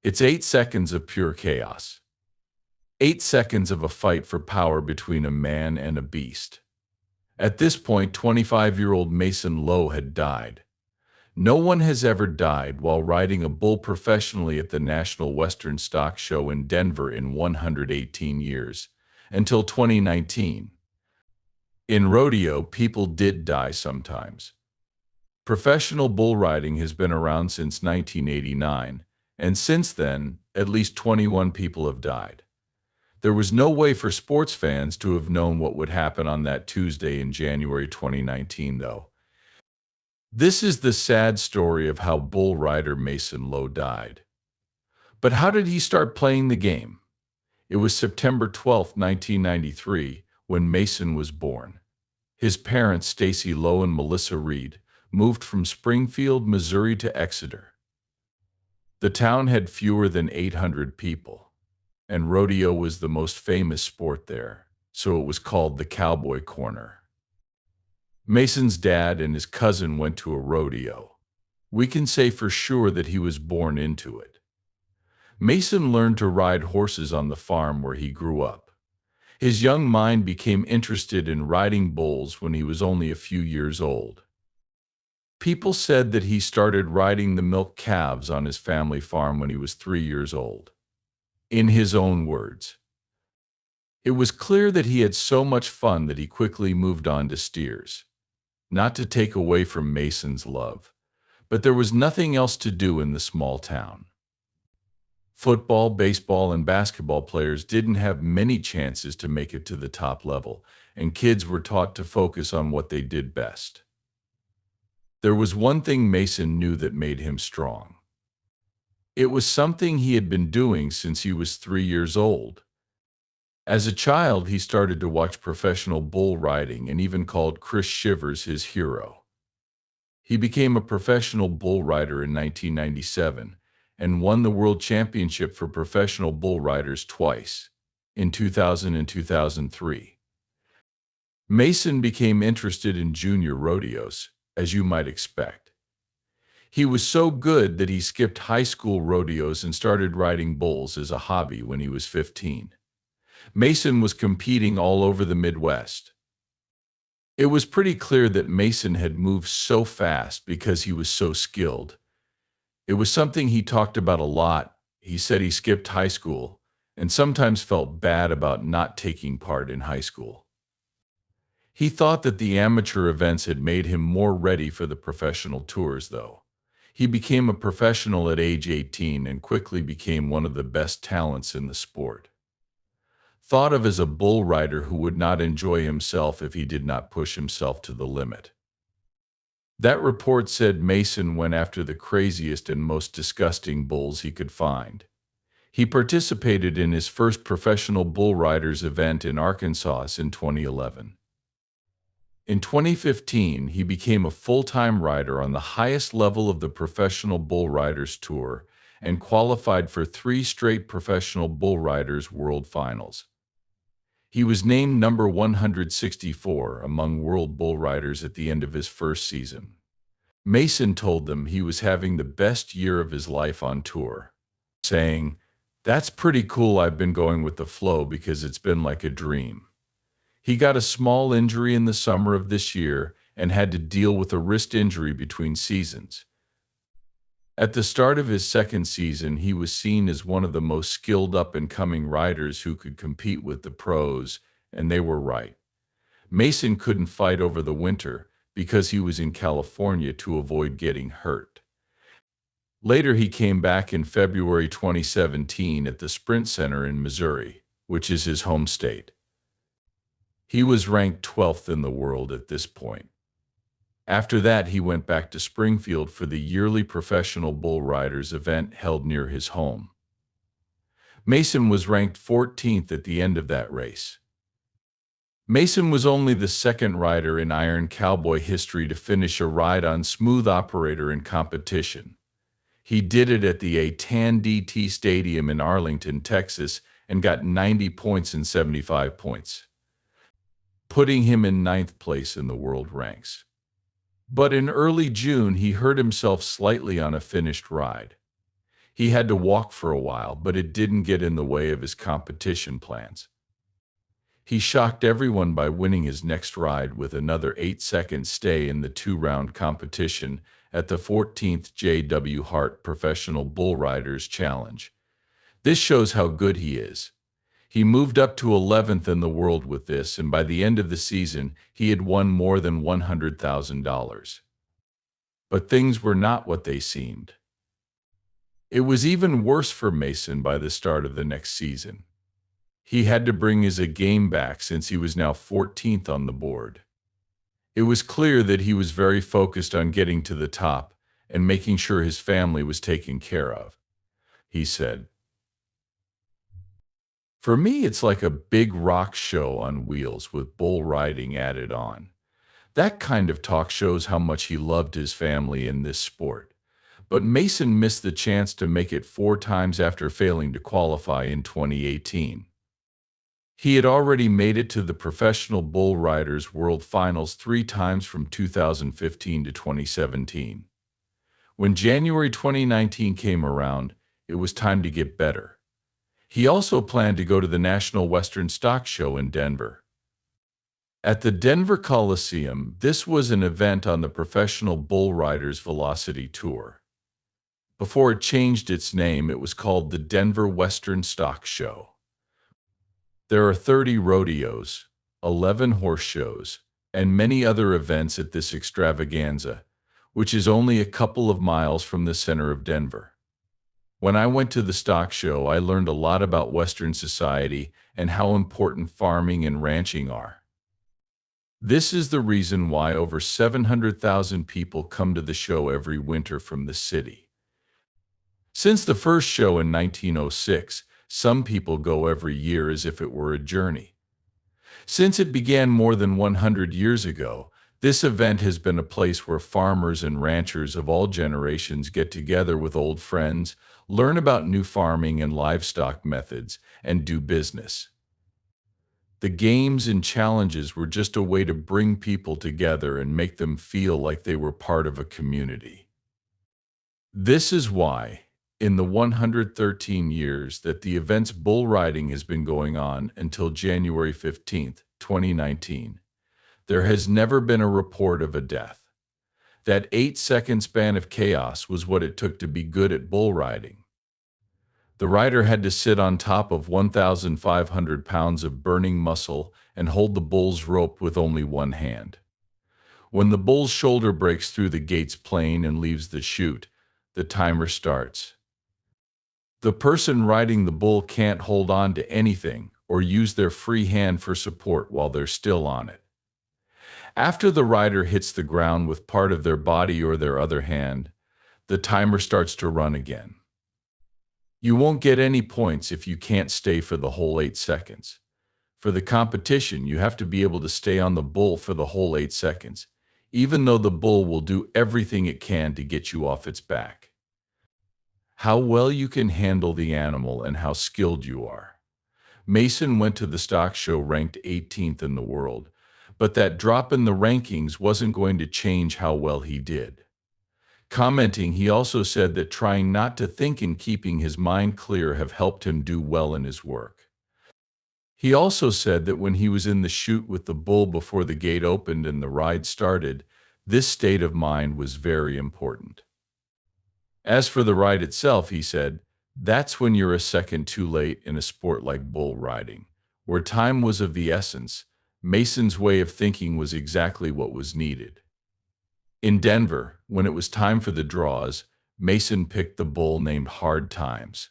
It's 8 seconds of pure chaos. 8 seconds of a fight for power between a man and a beast. At this point, 25-year-old Mason Lowe had died. No one has ever died while riding a bull professionally at the National Western Stock Show in Denver in 118 years, until 2019. In rodeo, people did die sometimes. Professional bull riding has been around since 1989, and since then, at least 21 people have died. There was no way for sports fans to have known what would happen on that Tuesday in January 2019, though. This is the sad story of how bull rider Mason Lowe died. But how did he start playing the game? It was September 12, 1993, when Mason was born. His parents, Stacy Lowe and Melissa Reed, moved from Springfield, Missouri to Exeter. The town had fewer than 800 people, and rodeo was the most famous sport there, so it was called the Cowboy Corner. Mason's dad and his cousin went to a rodeo. We can say for sure that he was born into it. Mason learned to ride horses on the farm where he grew up. His young mind became interested in riding bulls when he was only a few years old. People said that he started riding the milk calves on his family farm when he was 3 years old. In his own words, it was clear that he had so much fun that he quickly moved on to steers. Not to take away from Mason's love, but there was nothing else to do in the small town. Football, baseball, and basketball players didn't have many chances to make it to the top level, and kids were taught to focus on what they did best. There was one thing Mason knew that made him strong. It was something he had been doing since he was 3 years old. As a child, he started to watch professional bull riding and even called Chris Shivers his hero. He became a professional bull rider in 1997 and won the World Championship for professional bull riders twice, in 2000 and 2003. Mason became interested in junior rodeos, as you might expect. He was so good that he skipped high school rodeos and started riding bulls as a hobby when he was 15. Mason was competing all over the Midwest. It was pretty clear that Mason had moved so fast because he was so skilled. It was something he talked about a lot. He said he skipped high school and sometimes felt bad about not taking part in high school. He thought that the amateur events had made him more ready for the professional tours, though. He became a professional at age 18 and quickly became one of the best talents in the sport. Thought of as a bull rider who would not enjoy himself if he did not push himself to the limit. That report said Mason went after the craziest and most disgusting bulls he could find. He participated in his first professional bull riders event in Arkansas in 2011. In 2015, he became a full-time rider on the highest level of the Professional Bull Riders Tour and qualified for 3 straight Professional Bull Riders World Finals. He was named number 164 among world bull riders at the end of his first season. Mason told them he was having the best year of his life on tour, saying, "That's pretty cool. I've been going with the flow because it's been like a dream." He got a small injury in the summer of this year and had to deal with a wrist injury between seasons. At the start of his second season, he was seen as one of the most skilled up-and-coming riders who could compete with the pros, and they were right. Mason couldn't fight over the winter because he was in California to avoid getting hurt. Later, he came back in February 2017 at the Sprint Center in Missouri, which is his home state. He was ranked 12th in the world at this point. After that, he went back to Springfield for the yearly Professional Bull Riders event held near his home. Mason was ranked 14th at the end of that race. Mason was only the second rider in Iron Cowboy history to finish a ride on smooth operator in competition. He did it at the A-Tan-DT Stadium in Arlington, Texas, and got 90 points and 75 points, putting him in 9th place in the world ranks. But in early June, he hurt himself slightly on a finished ride. He had to walk for a while, but it didn't get in the way of his competition plans. He shocked everyone by winning his next ride with another 8-second stay in the 2-round competition at the 14th J.W. Hart Professional Bull Riders Challenge. This shows how good he is. He moved up to 11th in the world with this, and by the end of the season, he had won more than $100,000. But things were not what they seemed. It was even worse for Mason by the start of the next season. He had to bring his A-game back since he was now 14th on the board. It was clear that he was very focused on getting to the top and making sure his family was taken care of. He said, "For me, it's like a big rock show on wheels with bull riding added on." That kind of talk shows how much he loved his family in this sport. But Mason missed the chance to make it 4 times after failing to qualify in 2018. He had already made it to the Professional Bull Riders World Finals 3 times from 2015 to 2017. When January 2019 came around, it was time to get better. He also planned to go to the National Western Stock Show in Denver. At the Denver Coliseum, this was an event on the Professional Bull Riders Velocity Tour. Before it changed its name, it was called the Denver Western Stock Show. There are 30 rodeos, 11 horse shows, and many other events at this extravaganza, which is only a couple of miles from the center of Denver. When I went to the stock show, I learned a lot about Western society and how important farming and ranching are. This is the reason why over 700,000 people come to the show every winter from the city. Since the first show in 1906, some people go every year as if it were a journey. Since it began more than 100 years ago, this event has been a place where farmers and ranchers of all generations get together with old friends, learn about new farming and livestock methods, and do business. The games and challenges were just a way to bring people together and make them feel like they were part of a community. This is why, in the 113 years that the event's bull riding has been going on until January 15, 2019, there has never been a report of a death. That 8-second span of chaos was what it took to be good at bull riding. The rider had to sit on top of 1,500 pounds of burning muscle and hold the bull's rope with only one hand. When the bull's shoulder breaks through the gate's plane and leaves the chute, the timer starts. The person riding the bull can't hold on to anything or use their free hand for support while they're still on it. After the rider hits the ground with part of their body or their other hand, the timer starts to run again. You won't get any points if you can't stay for the whole 8 seconds. For the competition, you have to be able to stay on the bull for the whole 8 seconds, even though the bull will do everything it can to get you off its back. How well you can handle the animal and how skilled you are. Mason went to the stock show ranked 18th in the world, but that drop in the rankings wasn't going to change how well he did. Commenting, he also said that trying not to think and keeping his mind clear have helped him do well in his work. He also said that when he was in the chute with the bull before the gate opened and the ride started, this state of mind was very important. As for the ride itself, he said, that's when you're a second too late in a sport like bull riding, where time was of the essence. Mason's way of thinking was exactly what was needed. In Denver, when it was time for the draws, Mason picked the bull named Hard Times.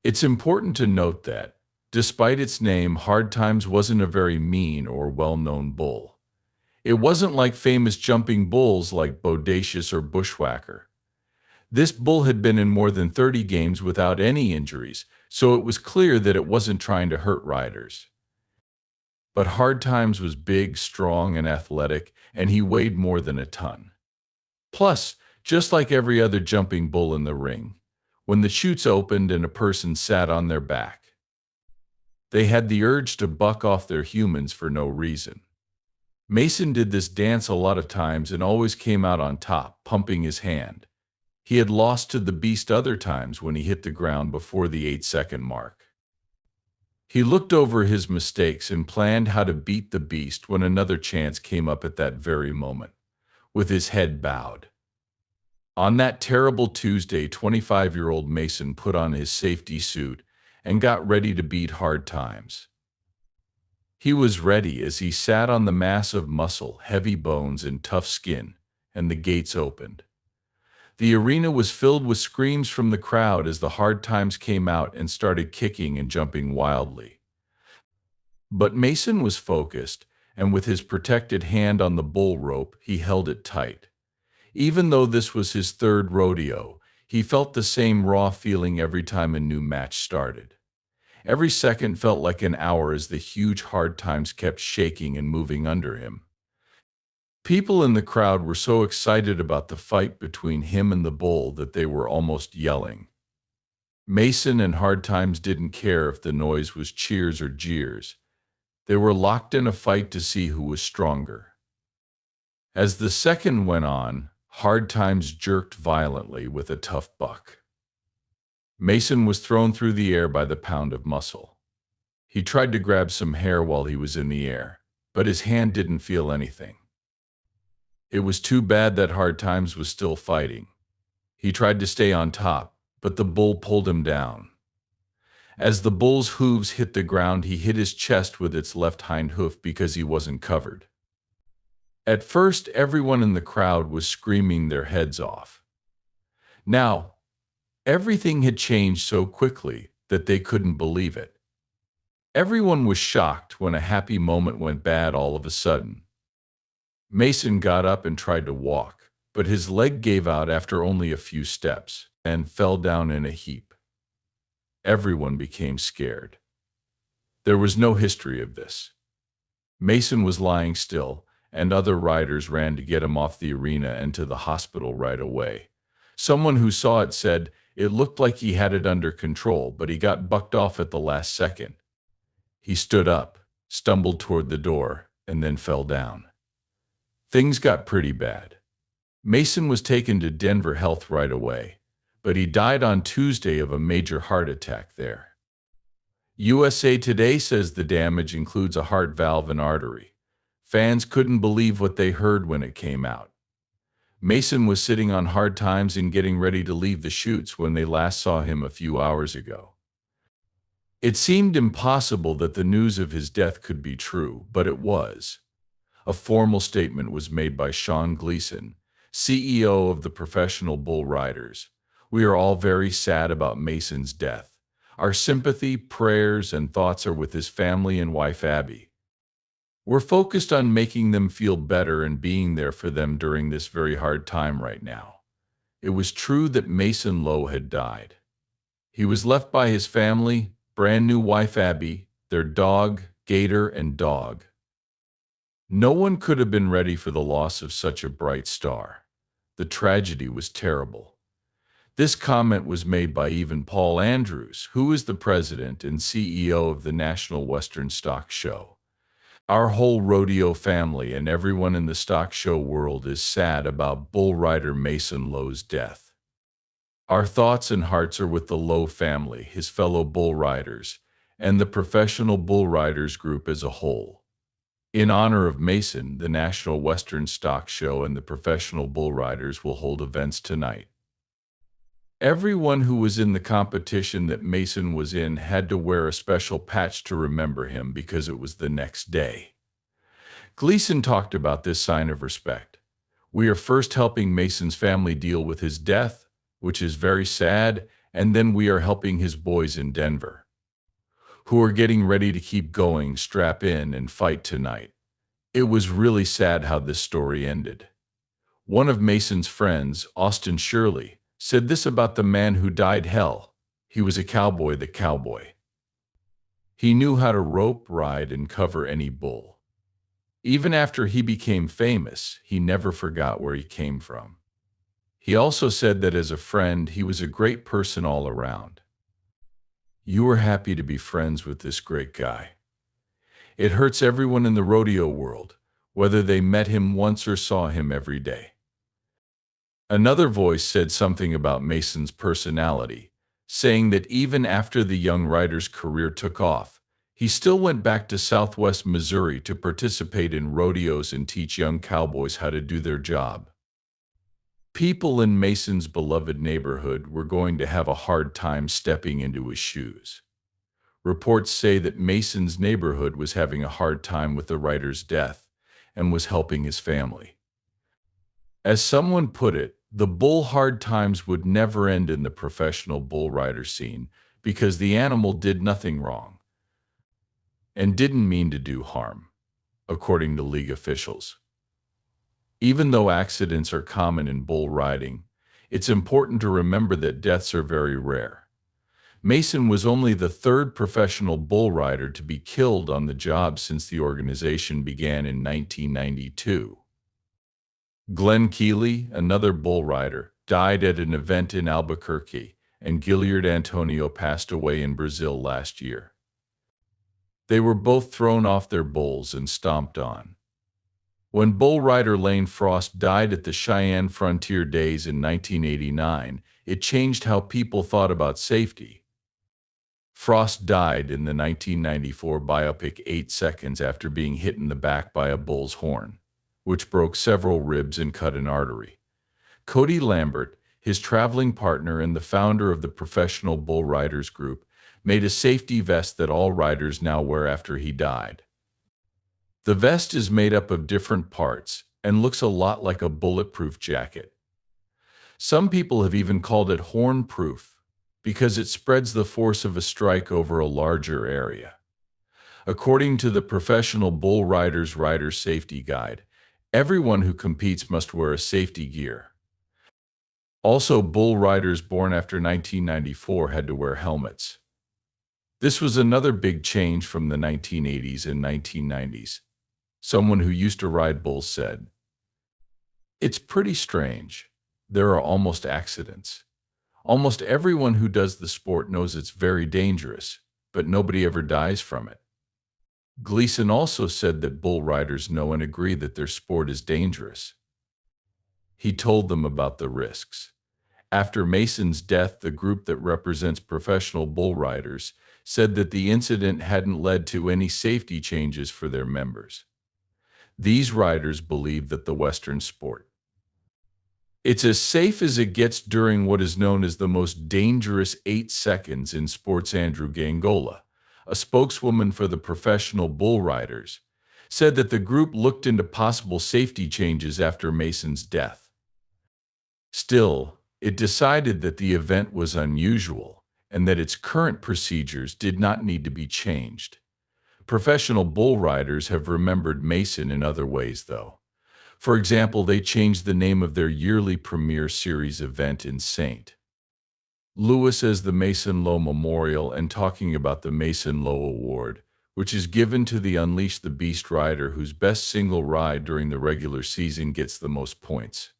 It's important to note that, despite its name, Hard Times wasn't a very mean or well-known bull. It wasn't like famous jumping bulls like Bodacious or Bushwhacker. This bull had been in more than 30 games without any injuries, so it was clear that it wasn't trying to hurt riders. But Hard Times was big, strong, and athletic, and he weighed more than a ton. Plus, just like every other jumping bull in the ring, when the chutes opened and a person sat on their back, they had the urge to buck off their humans for no reason. Mason did this dance a lot of times and always came out on top, pumping his hand. He had lost to the beast other times when he hit the ground before the 8-second mark. He looked over his mistakes and planned how to beat the beast when another chance came up at that very moment, with his head bowed. On that terrible Tuesday, 25-year-old Mason put on his safety suit and got ready to beat hard times. He was ready as he sat on the mass of muscle, heavy bones, and tough skin, and the gates opened. The arena was filled with screams from the crowd as the hard times came out and started kicking and jumping wildly. But Mason was focused, and with his protected hand on the bull rope, he held it tight. Even though this was his third rodeo, he felt the same raw feeling every time a new match started. Every second felt like an hour as the huge hard times kept shaking and moving under him. People in the crowd were so excited about the fight between him and the bull that they were almost yelling. Mason and Hard Times didn't care if the noise was cheers or jeers. They were locked in a fight to see who was stronger. As the second went on, Hard Times jerked violently with a tough buck. Mason was thrown through the air by the pound of muscle. He tried to grab some hair while he was in the air, but his hand didn't feel anything. It was too bad that Hard Times was still fighting. He tried to stay on top, but the bull pulled him down. As the bull's hooves hit the ground, he hit his chest with its left hind hoof because he wasn't covered. At first, everyone in the crowd was screaming their heads off. Now, everything had changed so quickly that they couldn't believe it. Everyone was shocked when a happy moment went bad all of a sudden. Mason got up and tried to walk, but his leg gave out after only a few steps and fell down in a heap. Everyone became scared. There was no history of this. Mason was lying still, and other riders ran to get him off the arena and to the hospital right away. Someone who saw it said it looked like he had it under control, but he got bucked off at the last second. He stood up, stumbled toward the door, and then fell down. Things got pretty bad. Mason was taken to Denver Health right away, but he died on Tuesday of a major heart attack there. USA Today says the damage includes a heart valve and artery. Fans couldn't believe what they heard when it came out. Mason was sitting on Hard Times and getting ready to leave the chutes when they last saw him a few hours ago. It seemed impossible that the news of his death could be true, but it was. A formal statement was made by Sean Gleason, CEO of the Professional Bull Riders. We are all very sad about Mason's death. Our sympathy, prayers, and thoughts are with his family and wife Abby. We're focused on making them feel better and being there for them during this very hard time right now. It was true that Mason Lowe had died. He was left by his family, brand new wife Abby, their dog, Gator, and dog. No one could have been ready for the loss of such a bright star. The tragedy was terrible. This comment was made by even Paul Andrews, who is the president and CEO of the National Western Stock Show. Our whole rodeo family and everyone in the stock show world is sad about bull rider Mason Lowe's death. Our thoughts and hearts are with the Lowe family, his fellow bull riders, and the Professional Bull Riders group as a whole. In honor of Mason, the National Western Stock Show and the Professional Bull Riders will hold events tonight. Everyone who was in the competition that Mason was in had to wear a special patch to remember him because it was the next day. Gleason talked about this sign of respect. We are first helping Mason's family deal with his death, which is very sad, and then we are helping his boys in Denver, who are getting ready to keep going, strap in, and fight tonight. It was really sad how this story ended. One of Mason's friends, Austin Shirley, said this about the man who died. Hell, he was a cowboy, the cowboy. He knew how to rope, ride, and cover any bull. Even after he became famous, he never forgot where he came from. He also said that as a friend, he was a great person all around. You were happy to be friends with this great guy. It hurts everyone in the rodeo world, whether they met him once or saw him every day. Another voice said something about Mason's personality, saying that even after the young rider's career took off, he still went back to Southwest Missouri to participate in rodeos and teach young cowboys how to do their job. People in Mason's beloved neighborhood were going to have a hard time stepping into his shoes. Reports say that Mason's neighborhood was having a hard time with the rider's death and was helping his family. As someone put it, the bull hard times would never end in the professional bull rider scene because the animal did nothing wrong and didn't mean to do harm, according to league officials. Even though accidents are common in bull riding, it's important to remember that deaths are very rare. Mason was only the third professional bull rider to be killed on the job since the organization began in 1992. Glenn Keeley, another bull rider, died at an event in Albuquerque, and Gilliard Antonio passed away in Brazil last year. They were both thrown off their bulls and stomped on. When bull rider Lane Frost died at the Cheyenne Frontier Days in 1989, it changed how people thought about safety. Frost died in the 1994 biopic 8 seconds after being hit in the back by a bull's horn, which broke several ribs and cut an artery. Cody Lambert, his traveling partner and the founder of the Professional Bull Riders Group, made a safety vest that all riders now wear after he died. The vest is made up of different parts and looks a lot like a bulletproof jacket. Some people have even called it horn-proof because it spreads the force of a strike over a larger area. According to the Professional Bull Riders Rider Safety Guide, everyone who competes must wear a safety gear. Also, bull riders born after 1994 had to wear helmets. This was another big change from the 1980s and 1990s. Someone who used to ride bulls said, "It's pretty strange. There are almost accidents. Almost everyone who does the sport knows it's very dangerous, but nobody ever dies from it." Gleason also said that bull riders know and agree that their sport is dangerous. He told them about the risks. After Mason's death, the group that represents professional bull riders said that the incident hadn't led to any safety changes for their members. These riders believe that the Western sport, it's as safe as it gets during what is known as the most dangerous 8 seconds in sports. Andrew Gangola, a spokeswoman for the Professional Bull Riders, said that the group looked into possible safety changes after Mason's death. Still, it decided that the event was unusual and that its current procedures did not need to be changed. Professional bull riders have remembered Mason in other ways, though. For example, they changed the name of their yearly premiere series event in St. Louis as the Mason Lowe Memorial, and talking about the Mason Lowe Award, which is given to the Unleash the Beast rider whose best single ride during the regular season gets the most points.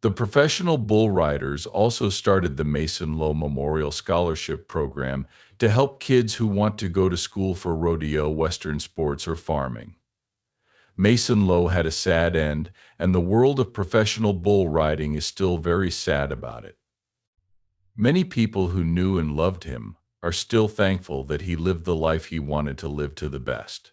The Professional Bull Riders also started the Mason Lowe Memorial Scholarship Program to help kids who want to go to school for rodeo, Western sports, or farming. Mason Lowe had a sad end, and the world of professional bull riding is still very sad about it. Many people who knew and loved him are still thankful that he lived the life he wanted to live to the best.